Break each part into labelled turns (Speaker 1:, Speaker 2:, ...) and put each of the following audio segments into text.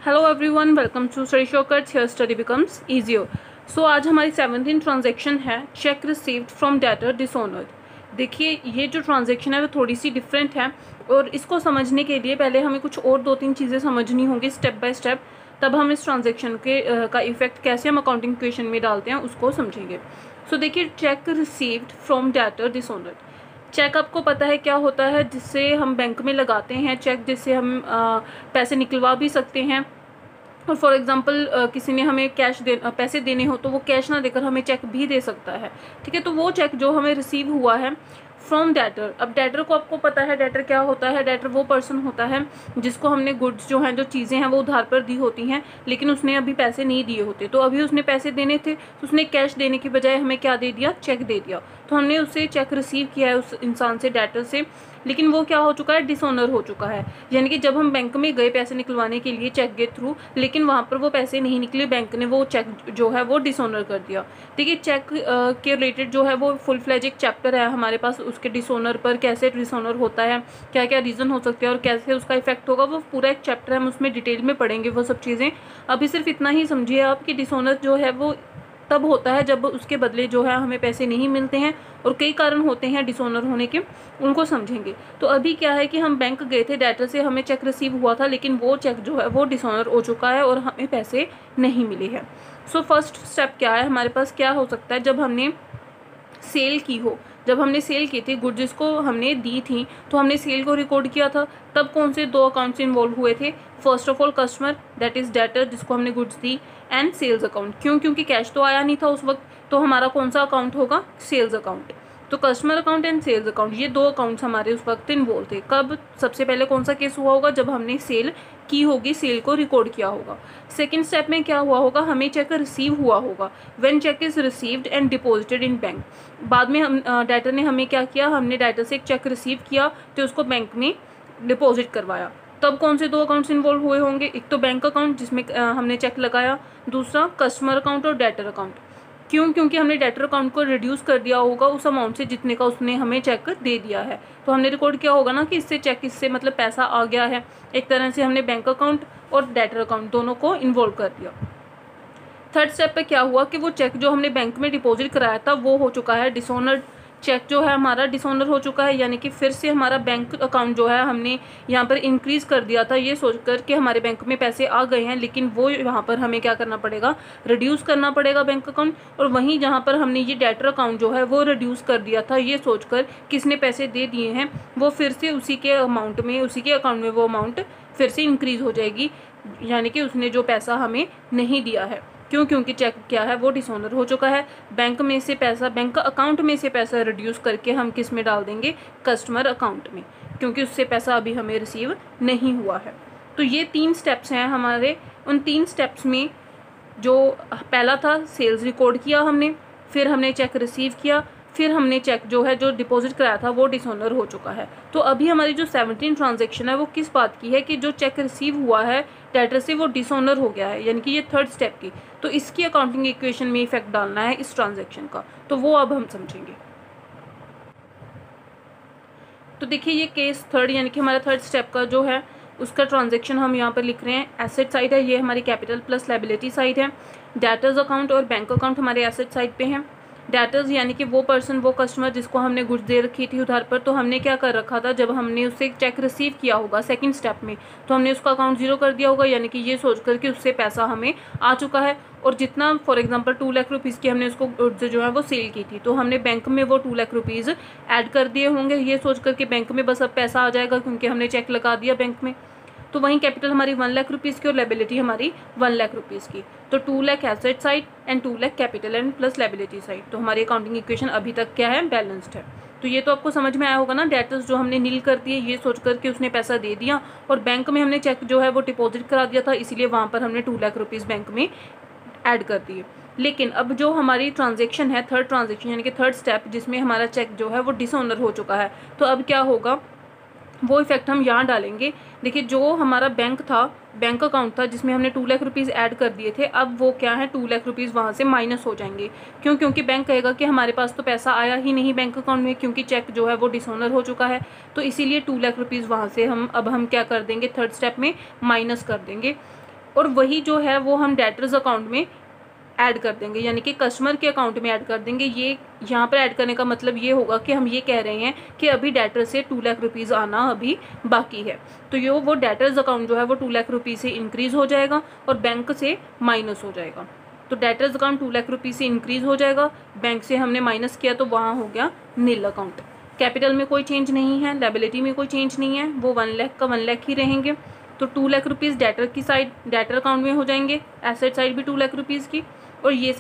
Speaker 1: Hello everyone, welcome to study shortcuts. Here study becomes easier. So आज हमारी 17th transaction है cheque received from debtor dishonoured. देखिए, ये जो ट्रांजैक्शन है वो थोड़ी सी डिफरेंट है और इसको समझने के लिए पहले हमें कुछ और 2-3 चीज़ें समझनी होंगी स्टेप बाय स्टेप, तब हम इस ट्रांजैक्शन के का इफेक्ट कैसे हम अकाउंटिंग इक्वेशन में डालते हैं उसको समझेंगे। सो देखिए, cheque received from debtor dishonoured. Cheque आपको पता है क्या होता है, जिससे हम बैंक में लगाते हैं चेक, जिससे हम पैसे निकलवा भी सकते हैं। और फॉर एग्जांपल किसी ने हमें पैसे देने हो तो वो कैश ना देकर हमें चेक भी दे सकता है। ठीक है, तो वो चेक जो हमें रिसीव हुआ है फ्रॉम डेटर। अब डेटर को आपको पता है डेटर क्या होता है। डेटर वो पर्सन होता है जिसको हमने गुड्स जो हैं, जो चीज़ें हैं वो उधार पर दी होती हैं, लेकिन उसने अभी पैसे नहीं दिए होते। तो अभी उसने पैसे देने थे तो उसने कैश देने की बजाय हमें क्या दे दिया, चेक दे दिया। तो हमने उससे चेक रिसीव किया है उस इंसान से, डेटर से, लेकिन वो क्या हो चुका है, डिसऑनर हो चुका है। यानी कि जब हम बैंक में गए पैसे निकलवाने के लिए चेक के थ्रू, लेकिन वहाँ पर वो पैसे नहीं निकले, बैंक ने वो चेक जो है वो डिसऑनर कर दिया। देखिए, चेक के रिलेटेड जो है वो फुल फ्लेज एक चैप्टर है हमारे पास, उसके डिसऑनर पर, कैसे डिसऑनर होता है, क्या क्या रीज़न हो सकते हैं और कैसे उसका इफेक्ट होगा, वो पूरा एक चैप्टर है, हम उसमें डिटेल में पढ़ेंगे वो सब चीज़ें। अभी सिर्फ इतना ही समझिए आप कि डिसऑनर जो है वो तब होता है जब उसके बदले जो है हमें पैसे नहीं मिलते हैं, और कई कारण होते हैं डिसऑनर होने के, उनको समझेंगे। तो अभी क्या है कि हम बैंक गए थे, डेटर से हमें चेक रिसीव हुआ था, लेकिन वो चेक जो है वो डिसऑनर हो चुका है और हमें पैसे नहीं मिले हैं। सो फर्स्ट स्टेप क्या है हमारे पास, क्या हो सकता है, जब हमने सेल की हो, जब हमने सेल की थी गुड्स जिसको हमने दी थी, तो हमने सेल को रिकॉर्ड किया था, तब कौन से 2 अकाउंट्स इन्वॉल्व हुए थे। First of all customer, that is debtor जिसको हमने गुड्स दी, एंड सेल्स अकाउंट। क्यों? क्योंकि कैश तो आया नहीं था उस वक्त, तो हमारा कौन सा अकाउंट होगा, सेल्स अकाउंट। तो customer account and sales account, ये 2 अकाउंट्स हमारे उस वक्त इन्वॉल्व थे। कब? सबसे पहले कौन सा केस हुआ होगा, जब हमने सेल की होगी, सेल को रिकॉर्ड किया होगा। सेकंड स्टेप में क्या हुआ होगा, हमें चेक रिसीव हुआ होगा, when cheque is received and deposited in bank. बाद में हम डेटर ने हमें क्या किया, हमने डेटर से एक चेक रिसीव किया तो उसको बैंक में डिपॉजिट करवाया। तब कौन से 2 अकाउंट्स इन्वॉल्व हुए होंगे, एक तो बैंक अकाउंट जिसमें हमने चेक लगाया, दूसरा कस्टमर अकाउंट और डेटर अकाउंट। क्यों? क्योंकि हमने डेटर अकाउंट को रिड्यूस कर दिया होगा उस अमाउंट से जितने का उसने हमें चेक दे दिया है। तो हमने रिकॉर्ड किया होगा ना कि इससे चेक, इससे मतलब पैसा आ गया है। एक तरह से हमने बैंक अकाउंट और डेटर अकाउंट दोनों को इन्वॉल्व कर दिया। थर्ड स्टेप पे क्या हुआ कि वो चेक जो हमने बैंक में डिपॉजिट कराया था वो हो चुका है डिसऑनर्ड। चेक जो है हमारा डिसऑनर हो चुका है, यानी कि फिर से हमारा बैंक अकाउंट जो है हमने यहाँ पर इंक्रीज कर दिया था, ये सोचकर कि हमारे बैंक में पैसे आ गए हैं, लेकिन वो यहाँ पर हमें क्या करना पड़ेगा, रिड्यूस करना पड़ेगा बैंक अकाउंट। और वहीं जहाँ पर हमने ये डेटर अकाउंट जो है वो रिड्यूस कर दिया था, ये सोचकर किसने पैसे दे दिए हैं, वो फिर से उसी के अमाउंट में, उसी के अकाउंट में वो अमाउंट फिर से इंक्रीज हो जाएगी, यानी कि उसने जो पैसा हमें नहीं दिया है। क्यों? क्योंकि चेक क्या है, वो डिसऑनर हो चुका है। बैंक में से पैसा, बैंक अकाउंट में से पैसा रिड्यूस करके हम किस में डाल देंगे, कस्टमर अकाउंट में, क्योंकि उससे पैसा अभी हमें रिसीव नहीं हुआ है। तो ये 3 स्टेप्स हैं हमारे। उन 3 स्टेप्स में जो पहला था, सेल्स रिकॉर्ड किया हमने, फिर हमने चेक रिसीव किया, फिर हमने चेक जो है जो डिपॉजिट कराया था वो डिसऑनर हो चुका है। तो अभी हमारी जो 17 ट्रांजैक्शन है वो किस बात की है कि जो चेक रिसीव हुआ है डेटर से वो डिसऑनर हो गया है, यानी कि ये थर्ड स्टेप की। तो इसकी अकाउंटिंग इक्वेशन में इफेक्ट डालना है इस ट्रांजैक्शन का, तो वो अब हम समझेंगे। तो देखिए, ये केस थर्ड, यानी कि हमारा थर्ड स्टेप का जो है उसका ट्रांजैक्शन हम यहाँ पर लिख रहे हैं। एसेट साइड है, ये हमारी कैपिटल प्लस लायबिलिटी साइड है। डेटर्स अकाउंट और बैंक अकाउंट हमारे एसेट साइड पे हैं। डेटर्स यानी कि वो पर्सन, वो कस्टमर जिसको हमने गुड्स दे रखी थी उधार पर, तो हमने क्या कर रखा था, जब हमने उससे चेक रिसीव किया होगा सेकंड स्टेप में, तो हमने उसका अकाउंट 0 कर दिया होगा, यानी कि ये सोचकर कि उससे पैसा हमें आ चुका है। और जितना फॉर एग्जांपल 2 लाख रुपीज़ की हमने उसको गुड्स जो है वो सेल की थी, तो हमने बैंक में वो 2 लाख रुपीज़ ऐड कर दिए होंगे, ये सोचकर कि बैंक में बस अब पैसा आ जाएगा क्योंकि हमने चेक लगा दिया बैंक में। तो वहीं कैपिटल हमारी 1 लाख रुपीज़ की और लायबिलिटी हमारी 1 लाख रुपीज़ की। तो 2 lakh asset side and 2 lakh capital and plus liability side. तो हमारी अकाउंटिंग इक्वेशन अभी तक क्या है, बैलेंस्ड है। तो ये तो आपको समझ में आया होगा ना। डेटर्स जो हमने नील कर दिए, ये सोचकर कि उसने पैसा दे दिया, और बैंक में हमने चेक जो है वो डिपॉजिट करा दिया था, इसीलिए वहाँ पर हमने 2 लाख रुपीज़ बैंक में ऐड कर दिए। लेकिन अब जो हमारी ट्रांजेक्शन है, थर्ड ट्रांजेक्शन यानी कि थर्ड स्टेप, जिसमें हमारा चेक जो है वो डिसऑनर हो चुका है, तो अब क्या होगा, वो इफेक्ट हम यहाँ डालेंगे। देखिए, जो हमारा बैंक था, बैंक अकाउंट था जिसमें हमने 2 लाख रुपीज़ ऐड कर दिए थे, अब वो क्या है, 2 लाख रुपीज़ वहाँ से माइनस हो जाएंगे। क्यों? क्योंकि बैंक कहेगा कि हमारे पास तो पैसा आया ही नहीं बैंक अकाउंट में, क्योंकि चेक जो है वो डिसऑनर हो चुका है। तो इसीलिए 2 लाख रुपीज़ वहाँ से हम क्या कर देंगे, थर्ड स्टेप में माइनस कर देंगे। और वही जो है वो हम डेटर्स अकाउंट में ऐड कर देंगे, यानी कि कस्टमर के अकाउंट में ऐड कर देंगे। ये यहाँ पर ऐड करने का मतलब ये होगा कि हम ये कह रहे हैं कि अभी डेटर से 2 लाख रुपीज़ आना अभी बाकी है, तो ये वो डेटर्स अकाउंट जो है वो 2 लाख रुपीज़ से इंक्रीज़ हो जाएगा और बैंक से माइनस हो जाएगा। तो डेटर्स अकाउंट 2 लाख रुपीज़ से इंक्रीज़ हो जाएगा, बैंक से हमने माइनस किया तो वहाँ हो गया नील अकाउंट। कैपिटल में कोई चेंज नहीं है, लायबिलिटी में कोई चेंज नहीं है, वो 1 लाख का 1 लाख ही रहेंगे। तो 2 लाख रुपीज़ डेटर की साइड, डेटर अकाउंट में हो जाएंगे, एसेट साइड भी 2 लाख रुपीज़ की और ये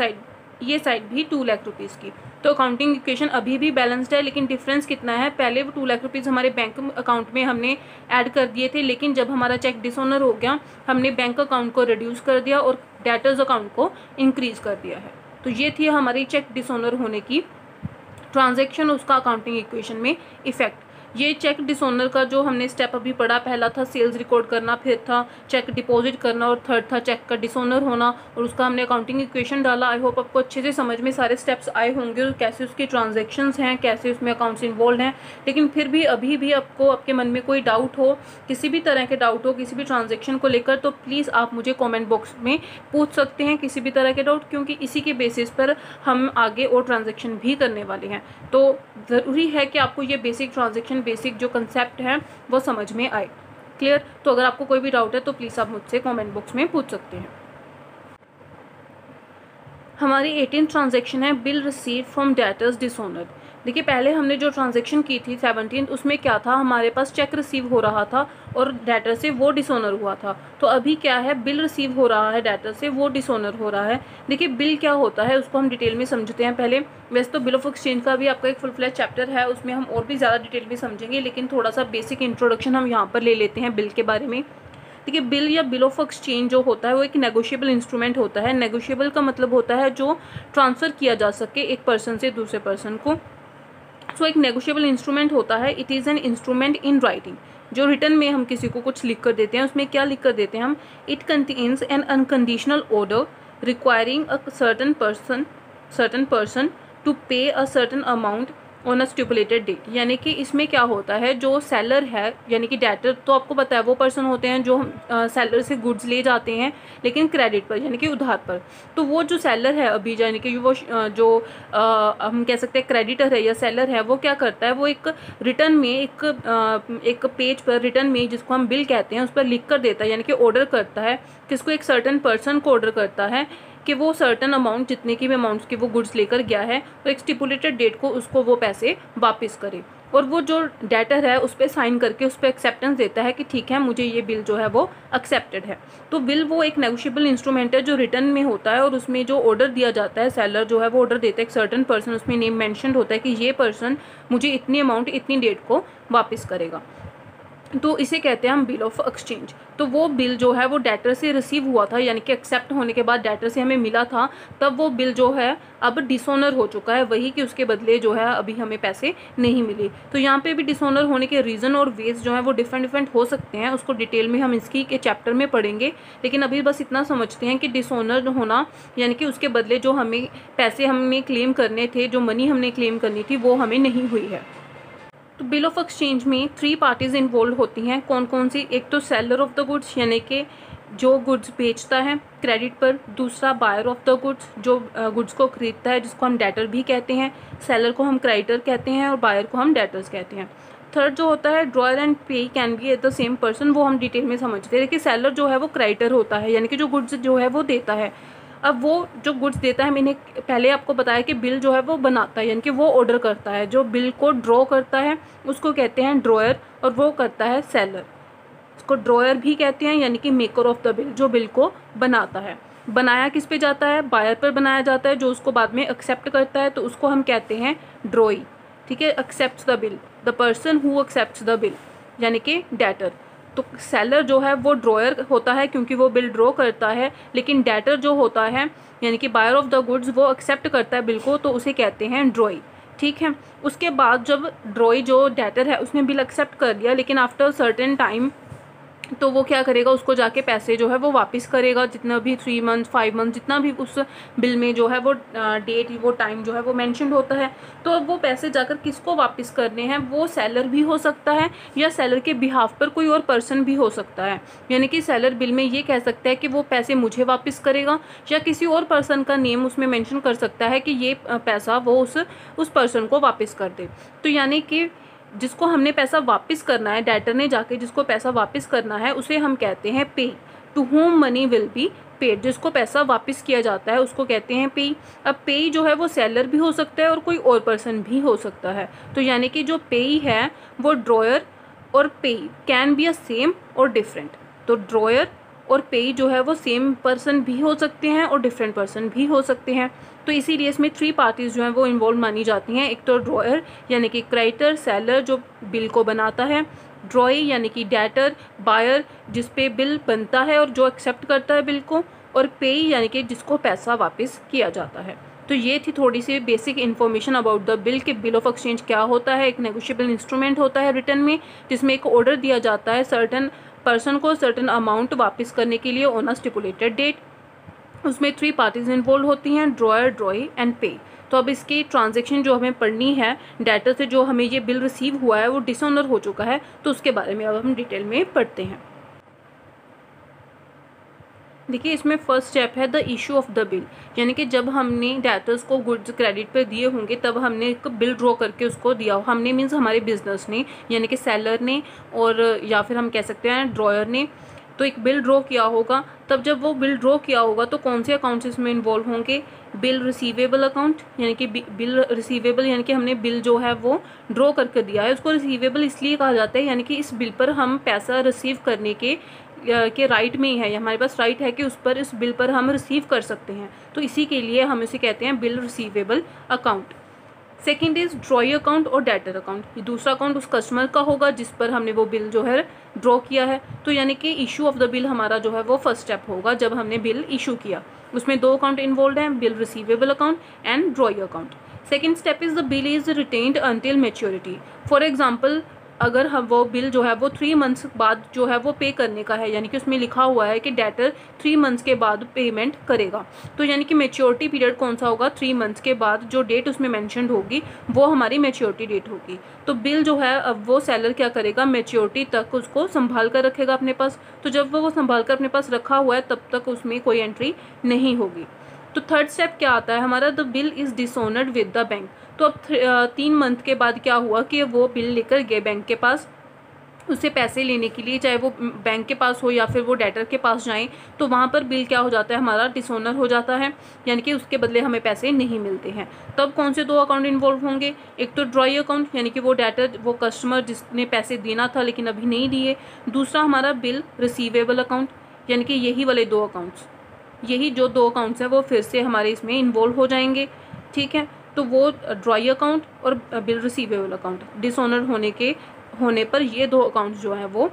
Speaker 1: साइड भी 2 लाख रुपीज़ की। तो अकाउंटिंग इक्वेशन अभी भी बैलेंस्ड है, लेकिन डिफरेंस कितना है, पहले वो 2 लाख रुपीज़ हमारे बैंक अकाउंट में हमने ऐड कर दिए थे, लेकिन जब हमारा चेक डिसऑनर हो गया हमने बैंक अकाउंट को रिड्यूस कर दिया और डेटर्स अकाउंट को इंक्रीज़ कर दिया है। तो ये थी हमारी चेक डिसऑनर होने की ट्रांजैक्शन, उसका अकाउंटिंग इक्वेशन में इफेक्ट। ये चेक डिसऑनर का जो हमने स्टेप अभी पढ़ा, पहला था सेल्स रिकॉर्ड करना, फिर था चेक डिपॉजिट करना और थर्ड था चेक का डिसऑनर होना, और उसका हमने अकाउंटिंग इक्वेशन डाला। आई होप आपको अच्छे से समझ में सारे स्टेप्स आए होंगे और कैसे उसकी ट्रांजैक्शंस हैं, कैसे उसमें अकाउंट्स इन्वॉल्व हैं। लेकिन फिर भी अभी भी आपको आपके मन में कोई डाउट हो, किसी भी तरह के डाउट हो किसी भी ट्रांजेक्शन को लेकर, तो प्लीज़ आप मुझे कॉमेंट बॉक्स में पूछ सकते हैं किसी भी तरह के डाउट, क्योंकि इसी के बेसिस पर हम आगे और ट्रांजेक्शन भी करने वाले हैं। तो ज़रूरी है कि आपको ये बेसिक ट्रांजेक्शन, बेसिक जो कंसेप्ट है वो समझ में आए। क्लियर? तो अगर आपको कोई भी डाउट है तो प्लीज़ आप मुझसे कमेंट बॉक्स में पूछ सकते हैं। हमारी 18th ट्रांजेक्शन है bill receive from debtors dishonoured. देखिए पहले हमने जो ट्रांजेक्शन की थी 17th, उसमें क्या था, हमारे पास चेक रिसीव हो रहा था और डेटर से वो डिसऑनर हुआ था। तो अभी क्या है, बिल रिसीव हो रहा है डेटर से, वो डिसऑनर हो रहा है। देखिए बिल क्या होता है उसको हम डिटेल में समझते हैं पहले। वैसे तो बिल ऑफ एक्सचेंज का भी आपका एक फुल फ्लैश चैप्टर है, उसमें हम और भी ज़्यादा डिटेल में समझेंगे, लेकिन थोड़ा सा बेसिक इंट्रोडक्शन हम यहाँ पर ले लेते हैं बिल के बारे में। देखिए बिल या बिल ऑफ एक्सचेंज जो होता है वो एक नेगोशिएबल इंस्ट्रूमेंट होता है। नेगोशिएबल का मतलब होता है जो ट्रांसफ़र किया जा सके एक पर्सन से दूसरे पर्सन को। सो एक नेगोशिएबल इंस्ट्रूमेंट होता है, it is an instrument in writing. जो रिटर्न में हम किसी को कुछ लिख कर देते हैं, उसमें क्या लिख कर देते हैं हम, it contains an unconditional order requiring a certain person to pay a certain amount on a stipulated date. यानी कि इसमें क्या होता है, जो सेलर है यानी कि डेटर, तो आपको पता है वो पर्सन होते हैं जो सेलर से गुड्स ले जाते हैं लेकिन क्रेडिट पर यानी कि उधार पर। तो वो जो सेलर है अभी, यानी कि वो हम कह सकते हैं क्रेडिटर है या सेलर है, वो क्या करता है, वो एक रिटर्न में एक पेज पर रिटर्न में, जिसको हम बिल कहते हैं, उस पर लिख कर देता है, यानी कि ऑर्डर करता है किसको, एक सर्टन पर्सन को ऑर्डर करता है कि वो सर्टन अमाउंट, जितने की भी अमाउंट्स की वो गुड्स लेकर गया है, और एक स्टिपुलेटेड डेट को उसको वो पैसे वापस करे। और वो जो डेटर है उस पर साइन करके उस पर एक्सेप्टेंस देता है कि ठीक है मुझे ये बिल जो है वो एक्सेप्टेड है। तो बिल वो एक नेगोशिएबल इंस्ट्रूमेंट है जो रिटर्न में होता है, और उसमें जो ऑर्डर दिया जाता है, सेलर जो है वो ऑर्डर देता है एक सर्टन पर्सन, उसमें नेम मेंशन होता है कि ये पर्सन मुझे इतनी अमाउंट इतनी डेट को वापस करेगा। तो इसे कहते हैं हम बिल ऑफ एक्सचेंज। तो वो बिल जो है वो डेटर से रिसीव हुआ था, यानी कि एक्सेप्ट होने के बाद डेटर से हमें मिला था, तब वो बिल जो है अब डिसऑनर हो चुका है, वही कि उसके बदले जो है अभी हमें पैसे नहीं मिले। तो यहाँ पे भी डिसऑनर होने के रीज़न और वेज जो है वो डिफरेंट हो सकते हैं, उसको डिटेल में हम इसकी के चैप्टर में पढ़ेंगे। लेकिन अभी बस इतना समझते हैं कि डिसऑनर होना यानी कि उसके बदले जो हमें पैसे हमें क्लेम करने थे, जो मनी हमने क्लेम करनी थी, वो हमें नहीं हुई है। तो बिल ऑफ एक्सचेंज में 3 पार्टीज इन्वॉल्व होती हैं। कौन कौन सी? एक तो सेलर ऑफ द गुड्स यानी कि जो गुड्स बेचता है क्रेडिट पर, दूसरा बायर ऑफ द गुड्स जो गुड्स को खरीदता है, जिसको हम डेटर भी कहते हैं, सेलर को हम क्रेडिटर कहते हैं और बायर को हम डेटर्स कहते हैं। थर्ड जो होता है ड्रॉयर एंड पे can be at the same person, वो हम डिटेल में समझते हैं। देखिए सेलर जो है वो क्रेडिटर होता है, यानी कि जो गुड्स जो है वो देता है। अब वो जो गुड्स देता है, मैंने पहले आपको बताया कि बिल जो है वो बनाता है, यानी कि वो ऑर्डर करता है, जो बिल को ड्रॉ करता है उसको कहते हैं ड्रॉयर, और वो करता है सेलर। उसको ड्रॉयर भी कहते हैं, यानी कि मेकर ऑफ द बिल, जो बिल को बनाता है। बनाया किस पे जाता है? बायर पर बनाया जाता है, जो उसको बाद में एक्सेप्ट करता है, तो उसको हम कहते हैं ड्रॉई। ठीक है, accept the bill, the person who accept the bill, यानी कि डेटर। तो सेलर जो है वो ड्रॉयर होता है क्योंकि वो बिल ड्रॉ करता है, लेकिन डेटर जो होता है यानी कि बायर ऑफ द गुड्स, वो एक्सेप्ट करता है बिल को, तो उसे कहते हैं ड्रॉई। ठीक है, उसके बाद जब ड्रॉई जो डेटर है उसने बिल एक्सेप्ट कर लिया, लेकिन आफ्टर सर्टेन टाइम तो वो क्या करेगा, उसको जाके पैसे जो है वो वापस करेगा, जितना भी 3 मंथ 5 मंथ जितना भी उस बिल में जो है वो डेट वो टाइम जो है वो मेंशन होता है। तो अब वो पैसे जाकर किसको वापस करने हैं, वो सेलर भी हो सकता है या सेलर के बिहाफ पर कोई और पर्सन भी हो सकता है। यानी कि सेलर बिल में ये कह सकता है कि वो पैसे मुझे वापस करेगा, या किसी और पर्सन का नेम उसमें मेंशन कर सकता है कि ये पैसा वो उस पर्सन को वापस कर दे। तो यानी कि जिसको हमने पैसा वापस करना है, डेटर ने जाके जिसको पैसा वापस करना है, उसे हम कहते हैं pay. To whom money will be paid, जिसको पैसा वापस किया जाता है उसको कहते हैं पे। अब पे जो है वो सेलर भी हो सकता है और कोई और पर्सन भी हो सकता है। तो यानी कि जो पे है वो ड्रॉयर और पे कैन बी अ सेम और डिफरेंट। तो ड्रॉयर और पे जो है वो सेम पर्सन भी हो सकते हैं और डिफरेंट पर्सन भी हो सकते हैं। तो इसीलिए इसमें 3 पार्टीज़ जो हैं वो इन्वॉल्व मानी जाती हैं। एक तो ड्रॉयर यानी कि क्रेडिटर सेलर जो बिल को बनाता है, ड्रॉई यानी कि डेटर बायर जिस पे बिल बनता है और जो एक्सेप्ट करता है बिल को, और पे यानी कि जिसको पैसा वापस किया जाता है। तो ये थी थोड़ी सी basic information about the bill, कि बिल ऑफ एक्सचेंज क्या होता है। एक नेगोशिएबल इंस्ट्रूमेंट होता है रिटर्न में, जिसमें एक ऑर्डर दिया जाता है सर्टन पर्सन को सर्टन अमाउंट वापस करने के लिए ऑन अ स्टिपुलेटेड डेट। उसमें 3 पार्टीज इन्वॉल्व होती हैं, ड्रॉयर ड्रॉई एंड पे। तो अब इसकी ट्रांजैक्शन जो हमें पढ़नी है, डेटर से जो हमें ये बिल रिसीव हुआ है वो डिसऑनर हो चुका है, तो उसके बारे में अब हम डिटेल में पढ़ते हैं। देखिए इसमें फर्स्ट स्टेप है the issue of the bill, यानी कि जब हमने डेटर्स को गुड्स क्रेडिट पर दिए होंगे तब हमने एक बिल ड्रॉ करके उसको दिया। हमने मीन्स हमारे बिजनेस ने, यानी कि सेलर ने और या फिर हम कह सकते हैं ड्रॉयर ने, तो एक बिल ड्रॉ किया होगा। तब जब वो बिल ड्रॉ किया होगा तो कौन से अकाउंट्स इसमें इन्वॉल्व होंगे, बिल रिसीवेबल अकाउंट, यानी कि बिल रिसीवेबल यानी कि हमने बिल जो है वो ड्रॉ करके दिया है, उसको रिसीवेबल इसलिए कहा जाता है यानी कि इस बिल पर हम पैसा रिसीव करने के राइट में ही है, हमारे पास राइट है कि उस पर इस बिल पर हम रिसीव कर सकते हैं, तो इसी के लिए हम इसे कहते हैं bill receivable account. Second is ड्रॉई account और डेटर अकाउंट। ये दूसरा अकाउंट उस कस्टमर का होगा जिस पर हमने वो बिल जो है ड्रॉ किया है। तो यानी कि इशू ऑफ द बिल हमारा जो है वो फर्स्ट स्टेप होगा जब हमने बिल इशू किया। उसमें 2 अकाउंट इन्वॉल्व हैं, bill receivable account and ड्रॉई account. Second step is the bill is retained until maturity. For example अगर हम वो बिल जो है वो 3 मंथ्स बाद जो है वो पे करने का है, यानी कि उसमें लिखा हुआ है कि डेटर 3 मंथ्स के बाद पेमेंट करेगा, तो यानी कि मेच्योरिटी पीरियड कौन सा होगा, 3 मंथ्स के बाद जो डेट उसमें मेंशन्ड होगी वो हमारी मेच्योरिटी डेट होगी। तो बिल जो है अब वो सेलर क्या करेगा, मेच्योरिटी तक उसको संभाल कर रखेगा अपने पास। तो जब वो संभाल कर अपने पास रखा हुआ है तब तक उसमें कोई एंट्री नहीं होगी। तो थर्ड स्टेप क्या आता है हमारा, the bill is dishonoured with the bank. तो अब 3 मंथ के बाद क्या हुआ कि वो बिल लेकर गए बैंक के पास उससे पैसे लेने के लिए, चाहे वो बैंक के पास हो या फिर वो डेटर के पास जाएं, तो वहाँ पर बिल क्या हो जाता है हमारा, डिसऑनर हो जाता है, यानी कि उसके बदले हमें पैसे नहीं मिलते हैं। तब कौन से 2 अकाउंट इन्वॉल्व होंगे, एक तो ड्रॉई अकाउंट यानी कि वो डेटर वो कस्टमर जिसने पैसे देना था लेकिन अभी नहीं दिए, दूसरा हमारा बिल रिसीवेबल अकाउंट, यानी कि यही वाले 2 अकाउंट्स, यही जो 2 अकाउंट्स हैं वो फिर से हमारे इसमें इन्वॉल्व हो जाएंगे। ठीक है, तो वो ड्रॉई अकाउंट और बिल रिसीवेबल अकाउंट डिसऑनर होने पर ये 2 अकाउंट्स जो हैं वो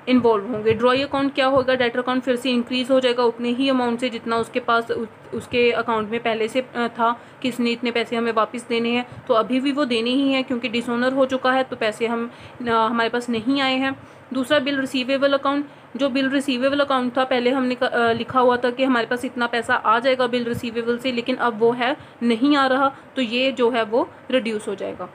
Speaker 1: इन्वॉल्व होंगे। ड्रॉई अकाउंट क्या होगा, डेटर अकाउंट फिर से इंक्रीज हो जाएगा उतने ही अमाउंट से जितना उसके पास उसके अकाउंट में पहले से था कि इसने इतने पैसे हमें वापस देने हैं, तो अभी भी वो देने ही हैं क्योंकि डिसऑनर हो चुका है तो पैसे हमारे पास नहीं आए हैं। दूसरा बिल रिसीवेबल अकाउंट, जो बिल रिसीवेबल अकाउंट था पहले हमने लिखा हुआ था कि हमारे पास इतना पैसा आ जाएगा बिल रिसीवेबल से, लेकिन अब वो है नहीं आ रहा, तो ये जो है वो रिड्यूस हो जाएगा।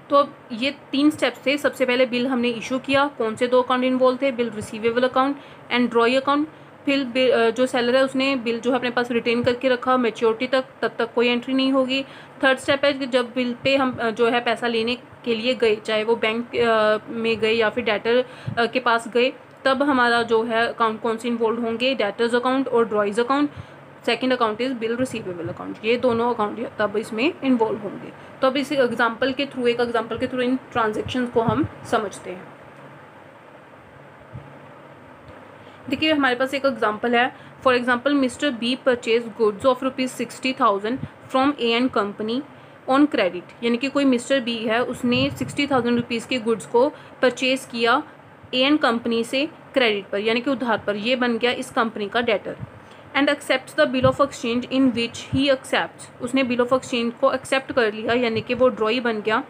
Speaker 1: तो अब ये 3 स्टेप्स थे। सबसे पहले बिल हमने इशू किया, कौन से 2 अकाउंट इन्वॉल्व थे, bill receivable account and ड्रॉई account. फिर जो सेलर है उसने बिल जो है अपने पास रिटेन करके रखा मेच्योरिटी तक, तब तक कोई एंट्री नहीं होगी। थर्ड स्टेप है कि जब बिल पे हम जो है पैसा लेने के लिए गए, चाहे वो बैंक में गए या फिर डेटर के पास गए, तब हमारा जो है अकाउंट कौन से इन्वॉल्व होंगे, डेटर्स अकाउंट और drawees account. Second account is bill receivable account, ये दोनों अकाउंट तब इसमें इन्वॉल्व होंगे। तो अब इस एग्जांपल के थ्रू इन ट्रांजेक्शन्स को हम समझते हैं। देखिए हमारे पास एक एग्जांपल है। For example mister B purchase goods of ₹60,000 from A and company on credit, यानी कि कोई मिस्टर बी है उसने 60,000 रुपीज़ के गुड्स को परचेज किया ए एंड कंपनी से क्रेडिट पर, यानी कि उधार पर। ये बन गया इस कंपनी का debtor. And accept the bill of exchange in which he accept, उसने बिल ऑफ एक्सचेंज को एक्सेप्ट कर लिया, यानी कि वो ड्रॉई बन गया।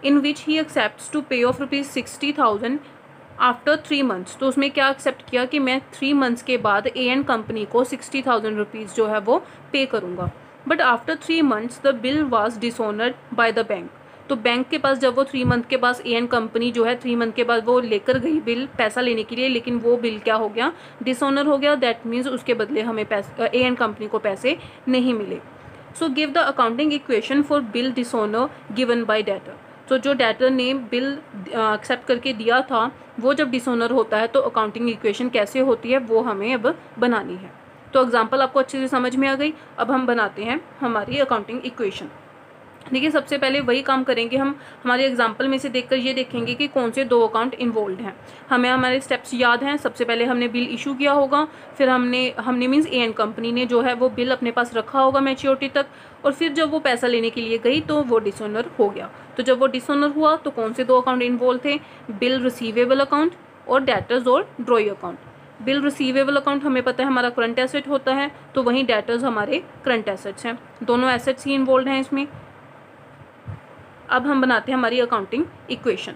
Speaker 1: In which he accept to pay of ₹60,000 after 3 months, तो उसमें क्या एक्सेप्ट किया कि मैं 3 मंथ्स के बाद ए एंड कंपनी को 60,000 रुपीज़ जो है वो पे करूँगा। But after 3 months the bill was dishonoured by the bank. तो बैंक के पास जब वो 3 मंथ के पास ए एंड कंपनी जो है 3 मंथ के बाद वो लेकर गई बिल पैसा लेने के लिए, लेकिन वो बिल क्या हो गया, डिसऑनर हो गया। दैट मीन्स उसके बदले हमें पैसे ए एंड कंपनी को पैसे नहीं मिले। So give the accounting equation for bill dishonour given by debtor. तो जो डेटर ने बिल एक्सेप्ट करके दिया था वो जब डिसऑनर होता है तो अकाउंटिंग इक्वेशन कैसे होती है वो हमें अब बनानी है। तो एग्जांपल आपको अच्छे से समझ में आ गई। अब हम बनाते हैं हमारी अकाउंटिंग इक्वेशन। देखिए सबसे पहले वही काम करेंगे हम, हमारे एग्जांपल में से देखकर ये देखेंगे कि कौन से 2 अकाउंट इन्वॉल्व हैं। हमें हमारे स्टेप्स याद हैं। सबसे पहले हमने बिल इशू किया होगा, फिर हमने मीन्स ए एंड कंपनी ने जो है वो बिल अपने पास रखा होगा मैच्योरिटी तक, और फिर जब वो पैसा लेने के लिए गई तो वो डिसऑनर हो गया। तो जब वो डिसऑनर हुआ तो कौन से 2 अकाउंट इन्वॉल्व थे, बिल रिसीवेबल अकाउंट और डेटर्स और ड्रॉई अकाउंट। बिल रिसीवेबल अकाउंट हमें पता है हमारा करंट एसेट होता है, तो वहीं डेटर्स हमारे करंट एसेट्स हैं। दोनों एसेट्स ही इन्वॉल्व हैं इसमें। अब हम बनाते हैं हमारी accounting equation.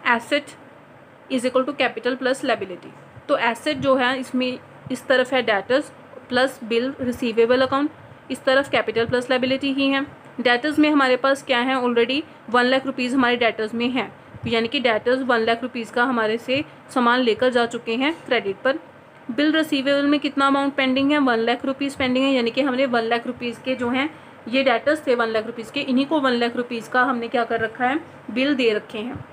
Speaker 1: Asset is equal to capital plus liability. तो एसेट जो है इसमें इस तरफ है debtors plus bill receivable account, इस तरफ कैपिटल प्लस लायबिलिटी ही है। डेटर्स में हमारे पास क्या है, ऑलरेडी 1 लाख रुपीज़ हमारे डेटर्स में है, यानी कि डेटर्स 1 लाख रुपीज़ का हमारे से सामान लेकर जा चुके हैं क्रेडिट पर। बिल रिसीवेबल में कितना अमाउंट पेंडिंग है, 1 लाख रुपीज़ पेंडिंग है, यानी कि हमने 1 लाख रुपीज़ के जो हैं ये डेटर्स थे 1 लाख रुपीज़ के, इन्हीं को 1 लाख रुपीज़ का हमने क्या कर रखा है, बिल दे रखे हैं।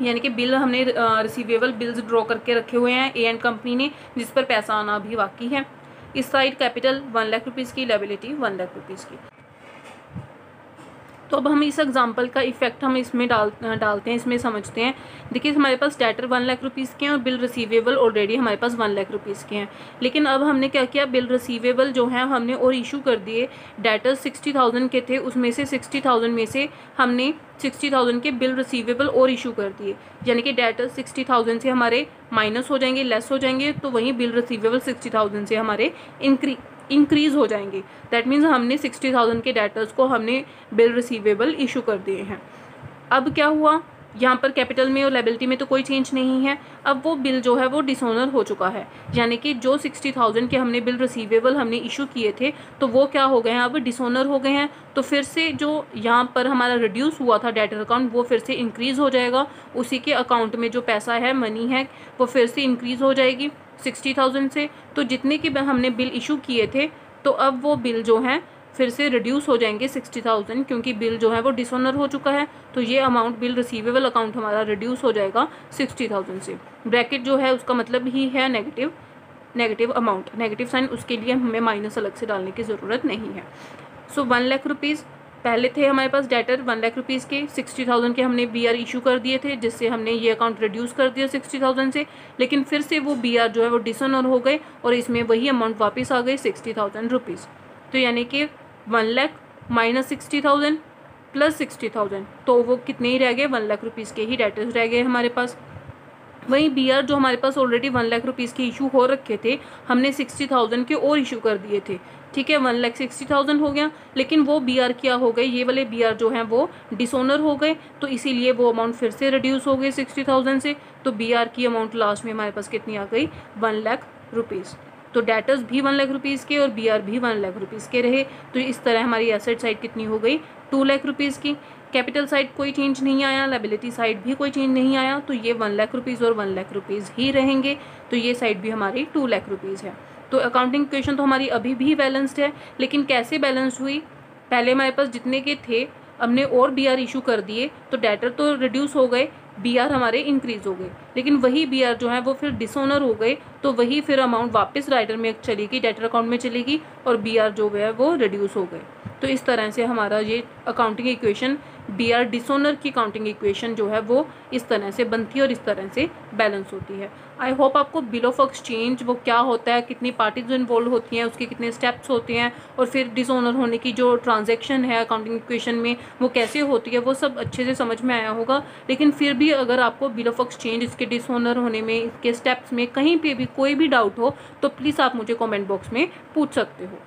Speaker 1: यानी कि बिल हमने रिसीवेबल बिल्स ड्रॉ करके रखे हुए हैं ए एंड कंपनी ने, जिस पर पैसा आना भी बाकी है। इस साइड कैपिटल 1 लाख रुपीज़ की, लायबिलिटी 1 लाख रुपीज़ की। तो अब हम इस एग्जांपल का इफेक्ट हम इसमें डालते हैं, इसमें समझते हैं। देखिए हमारे पास डेटर 1 लाख रुपीज़ के हैं और बिल रिसीवेबल ऑलरेडी हमारे पास 1 लाख रुपीज़ के हैं। लेकिन अब हमने क्या किया, बिल रिसीवेबल जो है हमने और इशू कर दिए। डेटर 60,000 के थे, उसमें से 60,000 में से हमने 60,000 के बिल रिसीवेबल और इशू कर दिए, यानी कि डेटर 60,000 से हमारे माइनस हो जाएंगे, लेस हो जाएंगे, तो वहीं बिल रिसीवेबल 60,000 से हमारे इंक्रीज हो जाएंगे। दैट मीन्स हमने 60,000 के डेटर्स को हमने बिल रिसीवेबल इशू कर दिए हैं। अब क्या हुआ, यहाँ पर कैपिटल में और लायबिलिटी में तो कोई चेंज नहीं है। अब वो बिल जो है वो डिसऑनर हो चुका है, यानी कि जो 60,000 के हमने बिल रिसीवेबल हमने इशू किए थे तो वो क्या हो गए हैं, अब डिसऑनर हो गए हैं। तो फिर से जो यहाँ पर हमारा रिड्यूस हुआ था डेटर अकाउंट वो फिर से इंक्रीज़ हो जाएगा, उसी के अकाउंट में जो पैसा है, मनी है, वो फिर से इंक्रीज़ हो जाएगी 60,000 से। तो जितने की हमने बिल इशू किए थे तो अब वो बिल जो हैं फिर से रिड्यूस हो जाएंगे 60,000, क्योंकि बिल जो है वो डिसऑनर हो चुका है। तो ये अमाउंट बिल रिसीवेबल अकाउंट हमारा रिड्यूस हो जाएगा 60,000 से। ब्रैकेट जो है उसका मतलब ही है नेगेटिव अमाउंट, नेगेटिव साइन, उसके लिए हमें माइनस अलग से डालने की ज़रूरत नहीं है। सो 1 लाख रुपीज़ पहले थे हमारे पास डेटर 1 लाख रुपीज़ के, 60,000 के हमने BR इशू कर दिए थे, जिससे हमने ये अकाउंट रिड्यूस कर दिया 60,000 से। लेकिन फिर से वो BR जो है वो डिसऑनर हो गए और इसमें वही अमाउंट वापस आ गई 60,000 रुपीज़। तो यानी कि 1 लाख माइनस 60,000 प्लस 60,000, तो वो कितने ही रह गए, 1 लाख रुपीज़ के ही डेटर्स रह गए हमारे पास। वहीं BR जो हमारे पास ऑलरेडी 1 लाख रुपीज़ के इशू हो रखे थे, हमने 60,000 के और इशू कर दिए थे, ठीक है, 1,60,000 हो गया। लेकिन वो BR क्या हो गए, ये वाले BR जो हैं वो डिसऑनर हो गए, तो इसीलिए वो अमाउंट फिर से रिड्यूस हो गई 60,000 से। तो BR की अमाउंट लास्ट में हमारे पास कितनी आ गई, 1 लाख रुपीज़। तो डेटर्स भी 1 लाख रुपीज़ के और BR भी 1 लाख रुपीज़ के रहे। तो इस तरह हमारी एसेट साइड कितनी हो गई, 2 लाख रुपीज़ की। कैपिटल साइड कोई चेंज नहीं आया, लायबिलिटी साइड भी कोई चेंज नहीं आया, तो ये 1 लाख रुपीज़ और 1 लाख रुपीज़ ही रहेंगे। तो ये साइड भी हमारी 2 लाख रुपीज़ है। तो अकाउंटिंग इक्वेशन तो हमारी अभी भी बैलेंस्ड है, लेकिन कैसे बैलेंस हुई, पहले हमारे पास जितने के थे हमने और BR इशू कर दिए, तो डेटर तो रिड्यूस हो गए, BR हमारे इंक्रीज़ हो गए। लेकिन वही BR जो है वो फिर डिसऑनर हो गए, तो वही फिर अमाउंट वापस राइटर में चलेगी, डेटर अकाउंट में चलेगी, और BR जो है वो रिड्यूस हो गए। तो इस तरह से हमारा ये अकाउंटिंग इक्वेशन BR डिसऑनर की अकाउंटिंग इक्वेशन जो है वो इस तरह से बनती है और इस तरह से बैलेंस होती है। आई होप आपको बिल ऑफ एक्सचेंज वो क्या होता है, कितनी पार्टीज इन्वॉल्व होती हैं, उसके कितने स्टेप्स होते हैं, और फिर डिसऑनर होने की जो ट्रांजैक्शन है अकाउंटिंग इक्वेशन में वो कैसे होती है, वो सब अच्छे से समझ में आया होगा। लेकिन फिर भी अगर आपको बिल ऑफ एक्सचेंज, इसके डिसऑनर होने में, इसके स्टेप्स में कहीं पर भी कोई भी डाउट हो तो प्लीज़ आप मुझे कॉमेंट बॉक्स में पूछ सकते हो।